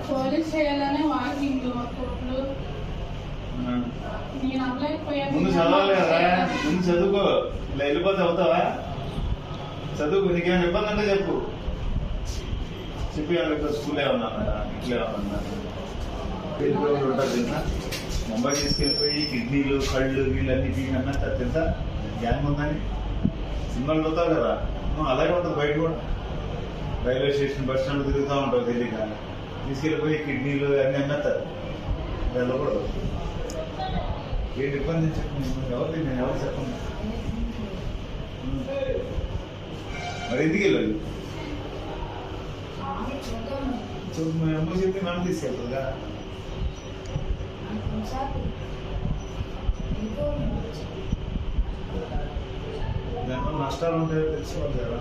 Police చేయాలనే walking కోట్లు నేను అవ్వలేకపోయాను. ముందు చదవాలి కదా, ముందు చదువుకో. ఇలా వెళ్ళిపోతే అవుతావా? చదువుకు. నీకేమైనా ఇబ్బంది అంటే చెప్పు. చెప్పి స్కూల్ ఏమన్నా ఇట్లా ఏమన్నా ఉంటారు తెలుసా? ముంబై తీసుకెళ్ళిపోయి కిడ్నీలు కళ్ళు వీళ్ళన్నీ తీయన్నా తెలుసా? గ్యాంగ్ ఉందని సినిమాలు చూస్తావు కదా, అలాగే ఉంటుంది. బయట కూడా రైల్వే స్టేషన్ బస్ స్టాండ్ తిరుగుతూ ఉంటావు తెలియక. తీసుకెళ్ళిపోయి కిడ్నీలు అన్నీ అమ్మేస్తారు. వెళ్ళకూడదు. ఏంటి ఇబ్బంది చెప్పండి. నేను ఎవరు చెప్పండి. మరి ఎందుకు వెళ్ళాలి? మా అమ్మ చెప్పి మనం తీసుకెళ్తుందా? దాంట్లో నష్టాలు ఉంటాయో తెలుసుకోవాలి కదా.